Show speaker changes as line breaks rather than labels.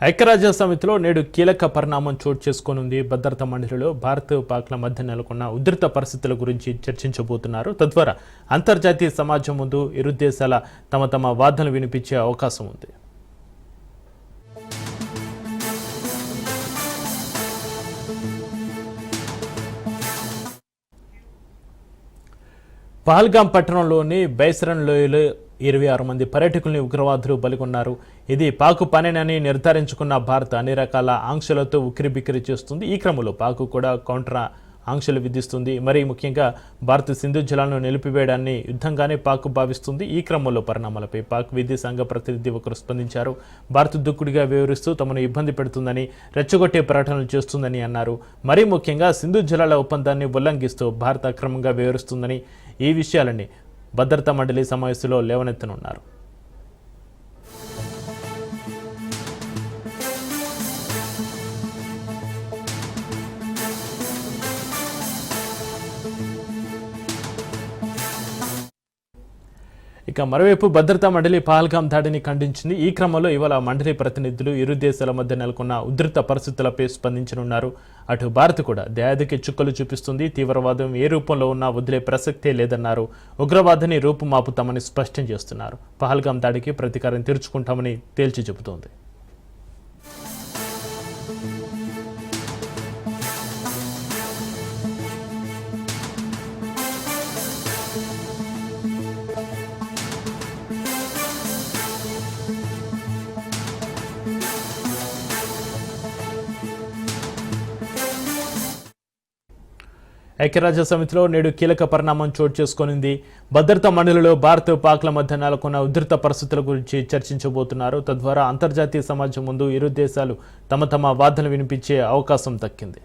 ఐక్యరాజ్య సమితిలో నేడు కీలక పరిణామం చోటు చేసుకోనుంది. భద్రతా మండలిలో భారత్ పాక్ల మధ్య నెలకొన్న ఉధృత పరిస్థితుల గురించి చర్చించబోతున్నారు. తద్వారా అంతర్జాతీయ సమాజం ముందు ఇరు దేశాల తమ వాదనలు వినిపించే అవకాశం ఉంది. పహల్గామ్ పట్టణంలోని బైసరన్ లోయలో 26 మంది పర్యాటకుల్ని ఉగ్రవాదులు బలిగొన్నారు. ఇది పాకు పనేనని నిర్ధారించుకున్న భారత్ అన్ని రకాల ఆంక్షలతో ఉక్కిరిబిక్కిరి చేస్తుంది. ఈ క్రమంలో పాకు కూడా కౌంటర్ ఆంక్షలు విధిస్తుంది. మరీ ముఖ్యంగా భారత్ సింధు జలాలను నిలిపివేయడాన్ని యుద్ధంగానే పాక్ భావిస్తుంది. ఈ క్రమంలో పరిణామాలపై పాక్ విదేశాంగ ప్రతినిధి ఒకరు స్పందించారు. భారత్ దుక్కుడిగా వివరిస్తూ తమను ఇబ్బంది పెడుతుందని, రెచ్చగొట్టే ప్రకటనలు చేస్తుందని అన్నారు. మరీ ముఖ్యంగా సింధు జలాల ఒప్పందాన్ని ఉల్లంఘిస్తూ భారత్ అక్రమంగా వివరిస్తుందని, ఈ విషయాలని భద్రతా మండలి సమావేశంలో లేవనెత్తనున్నారు. ఇక మరోవైపు భద్రతా మండలి పహల్గామ్ దాడిని ఖండించింది. ఈ క్రమంలో ఇవాళ మండలి ప్రతినిధులు ఇరు దేశాల మధ్య నెలకొన్న ఉధృత పరిస్థితులపై స్పందించనున్నారు. అటు భారత్ కూడా దయాదికి చుక్కలు చూపిస్తుంది. తీవ్రవాదం ఏ రూపంలో ఉన్నా వదిలే ప్రసక్తే లేదన్నారు. ఉగ్రవాదాన్ని రూపుమాపుతామని స్పష్టం చేస్తున్నారు. పహల్గామ్ దాడికి ప్రతీకారం తీర్చుకుంటామని తేల్చి చెబుతోంది. ఐక్యరాజ్య సమితిలో నేడు కీలక పరిణామం చోటు చేసుకొనింది. భద్రతా మండలిలో భారత్ పాక్ల మధ్య నెలకొన్న ఉధృత పరిస్థితుల గురించి చర్చించబోతున్నారు. తద్వారా అంతర్జాతీయ సమాజం ముందు ఇరు దేశాలు తమ వాదనలు వినిపించే అవకాశం దక్కింది.